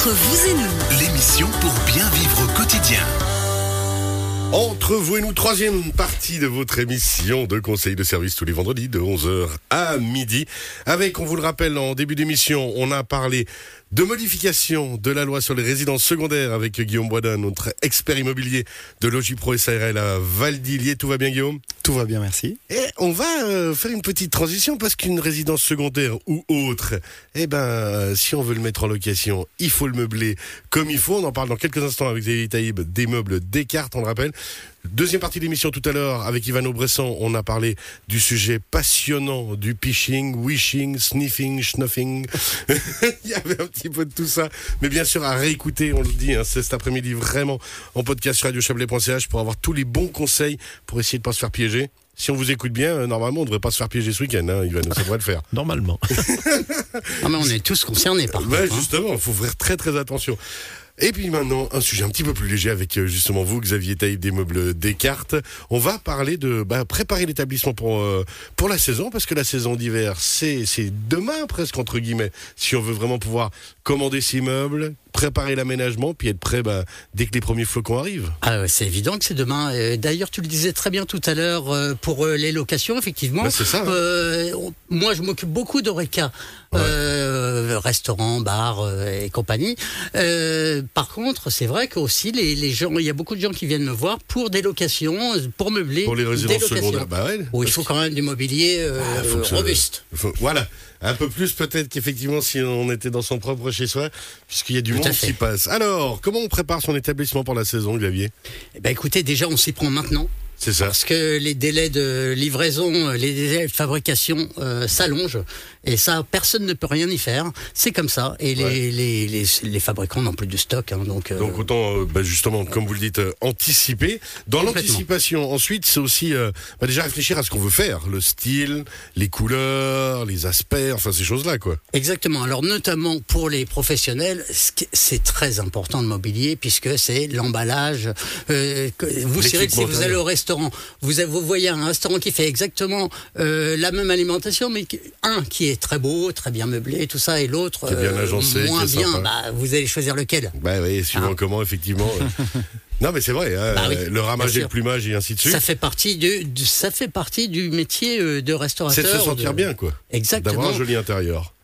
Entre vous et nous, l'émission pour bien vivre au quotidien. Entre vous et nous, troisième partie de votre émission de conseil de service tous les vendredis de 11h à midi. Avec, on vous le rappelle, en début d'émission, on a parlé de modification de la loi sur les résidences secondaires avec Guillaume Boisdin, notre expert immobilier de Logipro SARL à Valdilier. Tout va bien, Guillaume ? Tout va bien, merci. Et on va faire une petite transition parce qu'une résidence secondaire ou autre, si on veut le mettre en location, il faut le meubler comme il faut. On en parle dans quelques instants avec Zélie Taïb des meubles Descartes, on le rappelle. Deuxième partie de l'émission tout à l'heure avec Ivano Bressan, on a parlé du sujet passionnant du pitching, wishing, sniffing, schnuffing. Il y avait un petit peu de tout ça, mais bien sûr à réécouter, on le dit, c'est cet après-midi vraiment en podcast sur radiochablais.ch pour avoir tous les bons conseils pour essayer de pas se faire piéger. Si on vous écoute bien, normalement on ne devrait pas se faire piéger ce week-end, Ivano, ça devrait le faire. Normalement. Non mais on est tous concernés par contre. Justement, il faut faire très très attention. Et puis maintenant, un sujet un petit peu plus léger avec justement vous, Xavier Taïb des meubles Descartes. On va parler de préparer l'établissement pour la saison, parce que la saison d'hiver, c'est demain presque, entre guillemets, si on veut vraiment pouvoir commander ses meubles, préparer l'aménagement, puis être prêt dès que les premiers flocons arrivent. Ah, c'est évident que c'est demain. D'ailleurs, tu le disais très bien tout à l'heure pour les locations, effectivement. C'est ça. Moi, je m'occupe beaucoup d'Oreca, restaurants, bars et compagnie. Par contre, c'est vrai qu'aussi les gens, il y a beaucoup de gens qui viennent me voir pour des locations, pour meubler. Pour les résidences secondaires. Où il faut quand même du mobilier robuste. Voilà. Un peu plus peut-être qu'effectivement si on était dans son propre chez soi, puisqu'il y a du monde qui passe. Alors, comment on prépare son établissement pour la saison, Xavier ? Écoutez, déjà on s'y prend maintenant. C'est ça. Parce que les délais de livraison, les délais de fabrication s'allongent. Et ça, personne ne peut rien y faire. C'est comme ça. Et les fabricants n'ont plus de stock. Donc autant, justement, comme vous le dites, anticiper. Dans l'anticipation, ensuite, c'est aussi déjà réfléchir à ce qu'on veut faire. Le style, les couleurs, les aspects, enfin ces choses-là, quoi. Exactement. Alors notamment pour les professionnels, c'est très important le mobilier puisque c'est l'emballage. Vous, Cyril, si vous allez au restaurant, vous voyez un restaurant qui fait exactement la même alimentation, mais un qui est très beau, très bien meublé, tout ça, et l'autre qui est bien agencé, moins bien. Vous allez choisir lequel ? Oui, suivant comment, effectivement. Non, mais c'est vrai, le ramage et le plumage et ainsi de suite. Ça fait partie du métier de restaurateur. C'est de se sentir bien, quoi. Exactement. D'avoir un joli intérieur.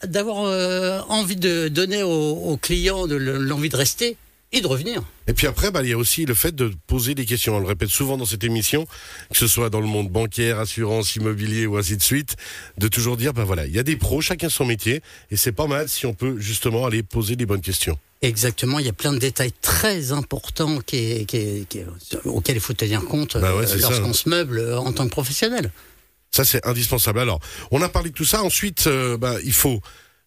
D'avoir envie de donner aux clients l'envie de rester et de revenir. Et puis après, il y a aussi le fait de poser des questions. On le répète souvent dans cette émission, que ce soit dans le monde bancaire, assurance, immobilier ou ainsi de suite, de toujours dire, il y a des pros, chacun son métier, et c'est pas mal si on peut justement aller poser des bonnes questions. Exactement, il y a plein de détails très importants auxquels il faut tenir compte lorsqu'on se meuble en tant que professionnel. Ça, c'est indispensable. Alors, on a parlé de tout ça. Ensuite, il faut,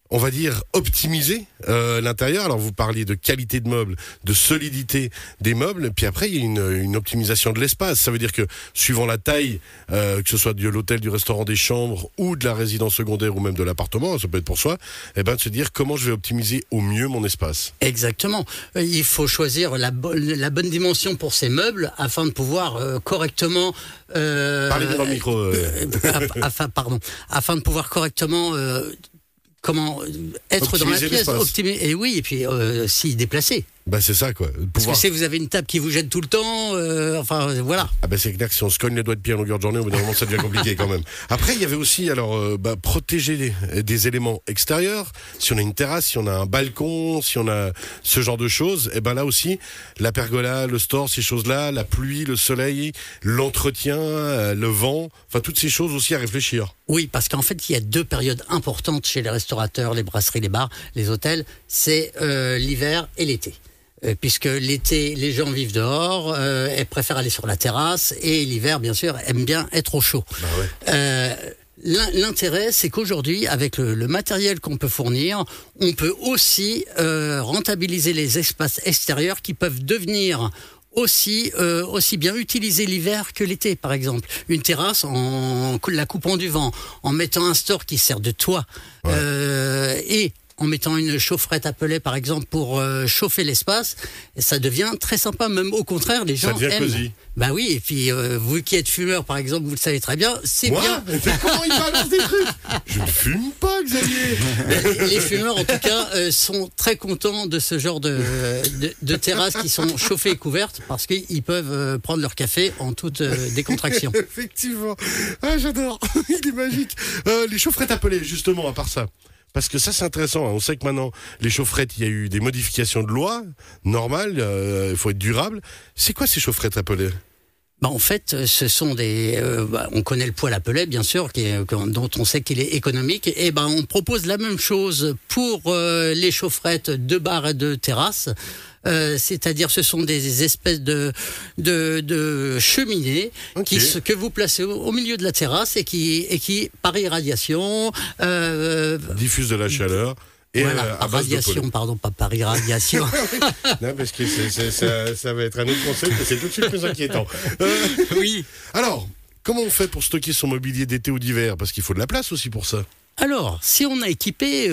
on va dire, optimiser l'intérieur. Alors, vous parliez de qualité de meubles, de solidité des meubles. Puis après, il y a une optimisation de l'espace. Ça veut dire que, suivant la taille, que ce soit de l'hôtel, du restaurant, des chambres, ou de la résidence secondaire, ou même de l'appartement, ça peut être pour soi, de se dire comment je vais optimiser au mieux mon espace. Exactement. Il faut choisir la bonne dimension pour ces meubles afin de pouvoir correctement... Parlez dans le micro. Afin de pouvoir correctement... être optimiser dans la pièce, l'espace. Et puis s'y déplacer. C'est ça, quoi. Parce que si vous avez une table qui vous gêne tout le temps, voilà. C'est clair que si on se cogne les doigts de pied en longueur de journée, au bout d'un moment, ça devient compliqué quand même. Après, il y avait aussi, protéger des éléments extérieurs. Si on a une terrasse, si on a un balcon, si on a ce genre de choses, là aussi, la pergola, le store, ces choses-là, la pluie, le soleil, l'entretien, le vent, toutes ces choses aussi à réfléchir. Oui, parce qu'en fait, il y a deux périodes importantes chez les restaurateurs, les brasseries, les bars, les hôtels, c'est l'hiver et l'été. Puisque l'été, les gens vivent dehors, et préfèrent aller sur la terrasse, et l'hiver, bien sûr, aiment bien être au chaud. L'intérêt, c'est qu'aujourd'hui, avec le matériel qu'on peut fournir, on peut aussi rentabiliser les espaces extérieurs qui peuvent devenir aussi bien utiliser l'hiver que l'été, par exemple. Une terrasse en la coupant du vent, en mettant un store qui sert de toit, et en mettant une chaufferette à pellets, par exemple, pour chauffer l'espace, ça devient très sympa. Même au contraire, les gens ça devient aiment. cosy. Bah oui, et puis vous qui êtes fumeur, par exemple, vous le savez très bien, c'est Moi bien. Mais comment il balance des trucs? Je ne fume pas, Xavier. Les fumeurs, en tout cas, sont très contents de ce genre de terrasses qui sont chauffées et couvertes parce qu'ils peuvent prendre leur café en toute décontraction. Effectivement. Ah, j'adore. Il est magique. Les chaufferettes à pellets, justement, à part ça. Parce que ça, c'est intéressant. On sait que maintenant, les chaufferettes, il y a eu des modifications de loi, normales, il faut être durable. C'est quoi ces chaufferettes à pellets? Bah en fait, ce sont des. On connaît le poêle à pellets, bien sûr, dont on sait qu'il est économique. Et ben, on propose la même chose pour les chaufferettes de bar et de terrasse. C'est-à-dire, ce sont des espèces de cheminées que vous placez au milieu de la terrasse et qui par irradiation, diffuse de la chaleur. Et voilà, à base radiation, de pardon, pas par irradiation. Non, parce que ça va être un autre concept et c'est tout de suite plus inquiétant. Oui. Alors, comment on fait pour stocker son mobilier d'été ou d'hiver? Parce qu'il faut de la place aussi pour ça. Alors, si on a équipé,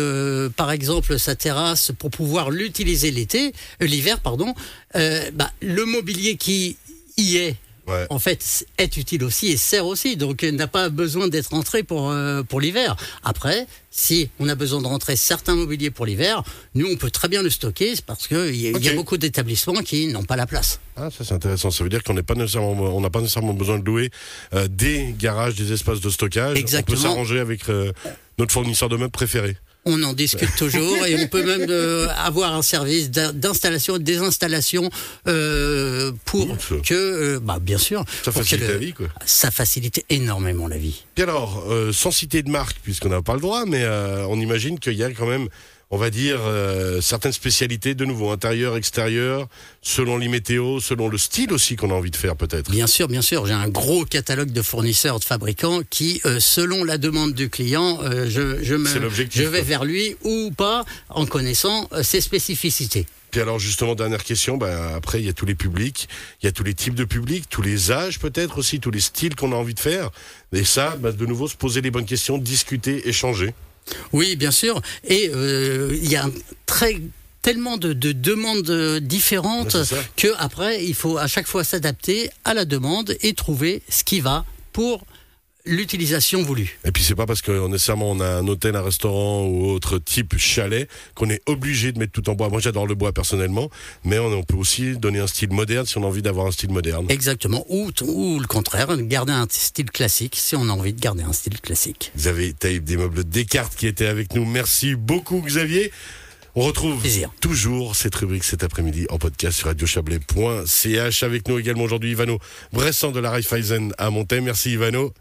par exemple, sa terrasse pour pouvoir l'utiliser l'hiver, le mobilier qui y est, en fait, est utile aussi et sert aussi. Donc, n'a pas besoin d'être rentré pour l'hiver. Après, si on a besoin de rentrer certains mobiliers pour l'hiver, nous, on peut très bien le stocker parce qu'il y a beaucoup d'établissements qui n'ont pas la place. Ah, ça c'est intéressant. Ça veut dire qu'on n'a pas nécessairement besoin de louer des garages, des espaces de stockage. Exactement. On peut s'arranger avec notre fournisseur de meubles préféré. On en discute toujours et on peut même avoir un service d'installation et de désinstallation pour que, bien sûr, ça facilite la vie, quoi. Ça facilite énormément la vie. Puis alors, sans citer de marque, puisqu'on n'a pas le droit, mais on imagine qu'il y a quand même, on va dire, certaines spécialités, de nouveau, intérieur, extérieur, selon les météos, selon le style aussi qu'on a envie de faire peut-être. Bien sûr, j'ai un gros catalogue de fournisseurs, de fabricants qui, selon la demande du client, je vais vers lui ou pas en connaissant ses spécificités. Puis alors justement, dernière question, après il y a tous les publics, il y a tous les types de publics, tous les âges peut-être aussi, tous les styles qu'on a envie de faire. Et ça, de nouveau, se poser les bonnes questions, discuter, échanger. Oui, bien sûr. Et il y a tellement de demandes différentes que après il faut à chaque fois s'adapter à la demande et trouver ce qui va pour l'utilisation voulue. Et puis c'est pas parce qu'on a un hôtel, un restaurant ou autre type chalet qu'on est obligé de mettre tout en bois. Moi j'adore le bois personnellement, mais on peut aussi donner un style moderne si on a envie d'avoir un style moderne. Exactement, ou le contraire, garder un style classique si on a envie de garder un style classique. Xavier Taïeb des meubles Descartes qui était avec nous. Merci beaucoup Xavier. On retrouve toujours cette rubrique cet après-midi en podcast sur radiochablais.ch. Avec nous également aujourd'hui Ivano Bressan de la Raiffeisen à Montaigne. Merci Ivano.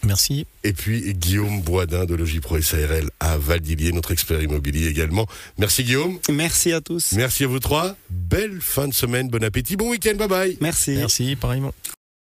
Merci. Et puis Guillaume Boisdin de Logipro SARL à Valdilier, notre expert immobilier également. Merci Guillaume. Merci à tous. Merci à vous trois. Belle fin de semaine, bon appétit, bon week-end, bye bye. Merci. Merci, pareillement.